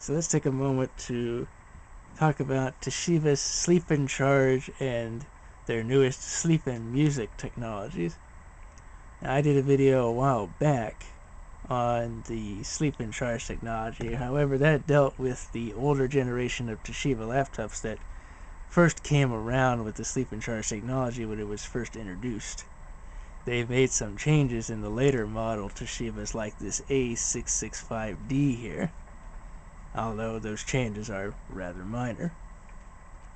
So let's take a moment to talk about Toshiba's Sleep and Charge and their newest sleep and music technologies. Now, I did a video a while back on the sleep and charge technology. However, that dealt with the older generation of Toshiba laptops that first came around with the sleep and charge technology when it was first introduced. They've made some changes in the later model Toshibas, like this A665D here, although those changes are rather minor.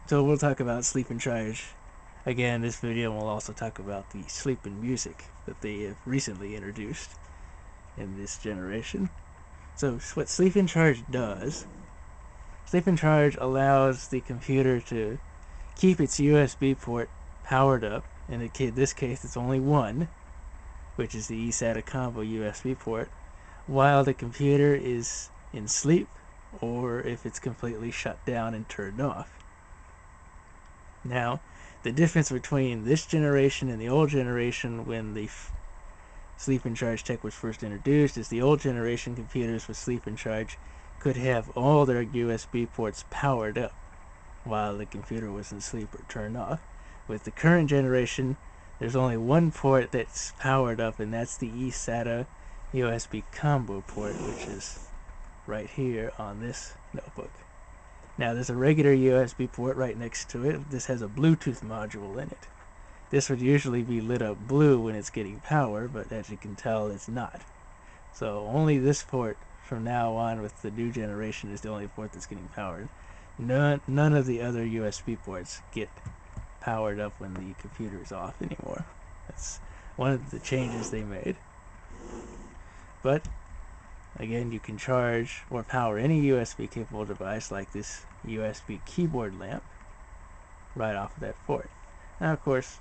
So we'll talk about sleep and charge again in this video, and we'll also talk about the sleep and music that they have recently introduced in this generation. So what sleep and charge does, sleep and charge allows the computer to keep its USB port powered up. In this case, it's only one, which is the eSATA combo USB port, while the computer is in sleep, or if it's completely shut down and turned off. Now, the difference between this generation and the old generation when the sleep and charge tech was first introduced is the old generation computers with sleep and charge could have all their USB ports powered up while the computer was in sleep or turned off. With the current generation, there's only one port that's powered up, and that's the eSATA USB combo port, which is right here on this notebook. Now, there's a regular USB port right next to it. This has a Bluetooth module in it. This would usually be lit up blue when it's getting power, but as you can tell, it's not. So only this port from now on with the new generation is the only port that's getting powered. None of the other USB ports get powered up when the computer is off anymore. That's one of the changes they made. But again, you can charge or power any USB capable device like this USB keyboard lamp right off of that port. Now, of course,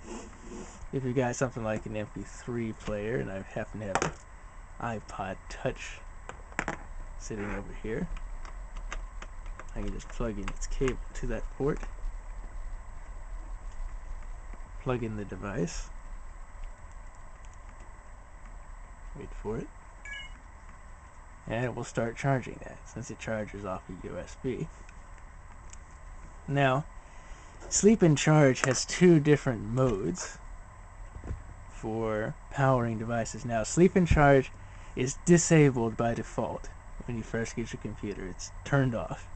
if you got something like an MP3 player, and I happen to have an iPod Touch sitting over here, I can just plug in its cable to that port, plug in the device, wait for it, and it will start charging that since it charges off of USB. Now, sleep and charge has two different modes for powering devices. Now, sleep and charge is disabled by default. When you first get your computer, it's turned off.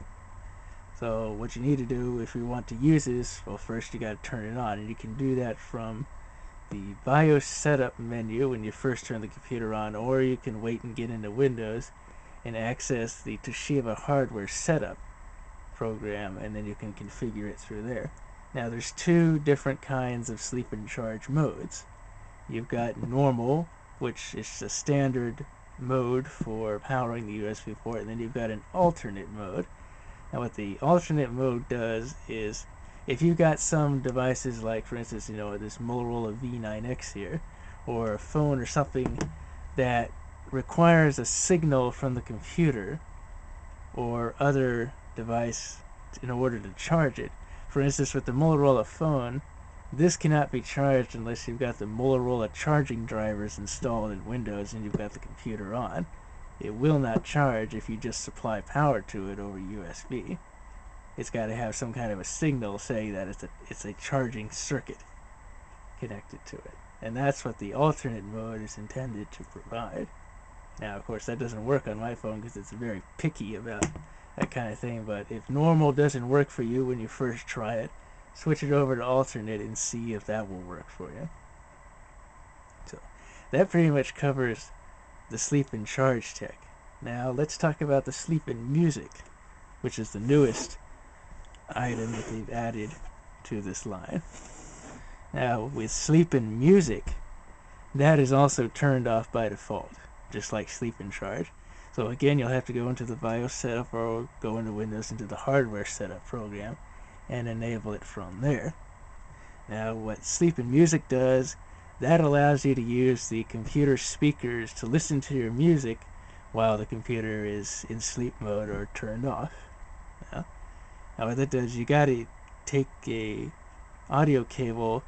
So what you need to do if you want to use this, well, first you got to turn it on, and you can do that from the BIOS setup menu when you first turn the computer on, or you can wait and get into Windows and access the Toshiba hardware setup program, and then you can configure it through there. Now, there's two different kinds of sleep and charge modes. You've got normal, which is a standard mode for powering the USB port, and then you've got an alternate mode. Now, what the alternate mode does is, if you've got some devices like, for instance, this Motorola V9X here, or a phone or something that requires a signal from the computer or other device in order to charge it. For instance, with the Motorola phone, this cannot be charged unless you've got the Motorola charging drivers installed in Windows and you've got the computer on. It will not charge if you just supply power to it over USB. It's got to have some kind of a signal saying that it's a charging circuit connected to it. And that's what the alternate mode is intended to provide. Now, of course, that doesn't work on my phone because it's very picky about that kind of thing, but if normal doesn't work for you when you first try it, switch it over to alternate and see if that will work for you. So that pretty much covers the sleep and charge tech. Now let's talk about the sleep and music, which is the newest item that they've added to this line. Now, with sleep and music, that is also turned off by default, just like sleep and charge. So again, you'll have to go into the BIOS setup or go into Windows into the hardware setup program and enable it from there. Now, what sleep and music does, that allows you to use the computer speakers to listen to your music while the computer is in sleep mode or turned off. Now what that does, you gotta take a audio cable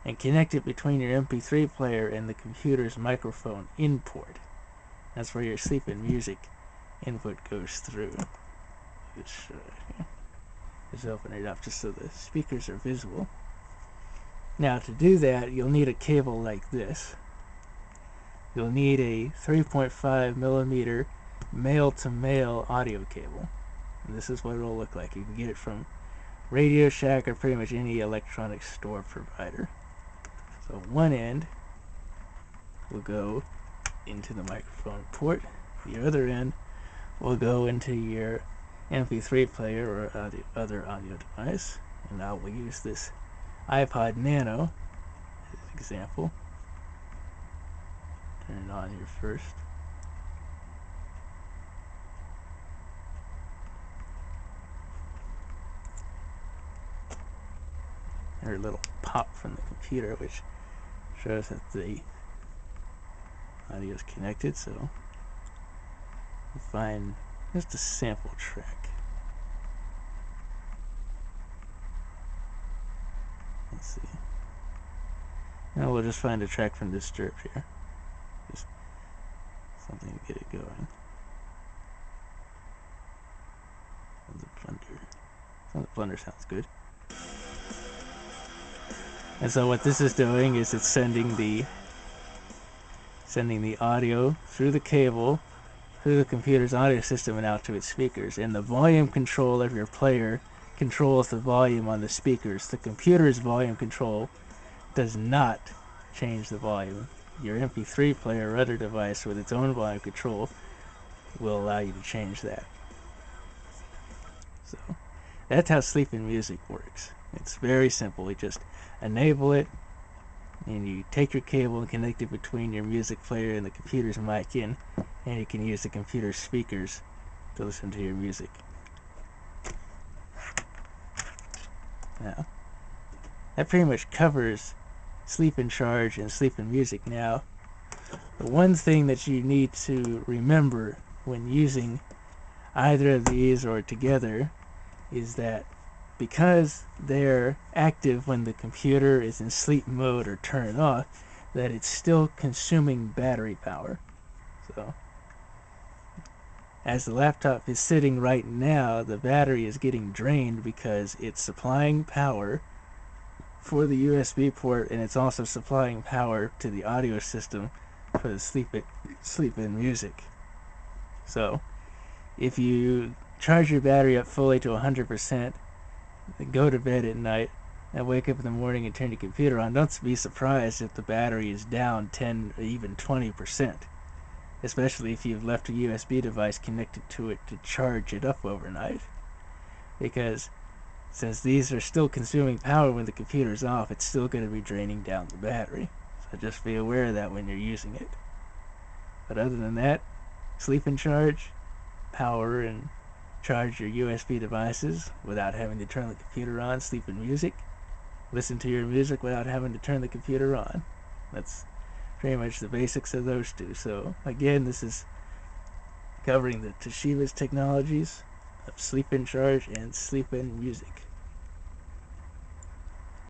and connect it between your MP3 player and the computer's microphone in port. That's where your sleep and music input goes through. Just open it up just so the speakers are visible. Now to do that, you'll need a cable like this. You'll need a 3.5 millimeter male-to-male audio cable. And this is what it'll look like. You can get it from Radio Shack or pretty much any electronics store provider. So one end will go into the microphone port. The other end will go into your MP3 player or other audio device. And I will use this iPod Nano as an example. Turn it on here first. There's a little pop from the computer which shows that the audio is connected, so we'll find just a sample track. Let's see. Now we'll just find a track from this strip here. Just something to get it going. The blender sounds good. And so what this is doing is it's sending the audio through the cable, through the computer's audio system and out to its speakers. And the volume control of your player controls the volume on the speakers. The computer's volume control does not change the volume. Your MP3 player or other device with its own volume control will allow you to change that. So that's how sleeping music works. It's very simple. You just enable it, and you take your cable and connect it between your music player and the computer's mic in, and you can use the computer's speakers to listen to your music. Now, that pretty much covers sleep and charge and sleep and music. Now, the one thing that you need to remember when using either of these or together is that because they're active when the computer is in sleep mode or turned off, that it's still consuming battery power. So, as the laptop is sitting right now, the battery is getting drained because it's supplying power for the USB port, and it's also supplying power to the audio system for the sleep in music. So, if you charge your battery up fully to 100%, go to bed at night, and wake up in the morning and turn your computer on, don't be surprised if the battery is down 10 or even 20%. Especially if you've left a USB device connected to it to charge it up overnight. Because since these are still consuming power when the computer's off, it's still going to be draining down the battery. So just be aware of that when you're using it. But other than that, sleep and charge, power and charge your USB devices without having to turn the computer on, sleep in music, listen to your music without having to turn the computer on. That's pretty much the basics of those two. So again, this is covering the Toshiba's technologies of sleep in charge and sleep in music.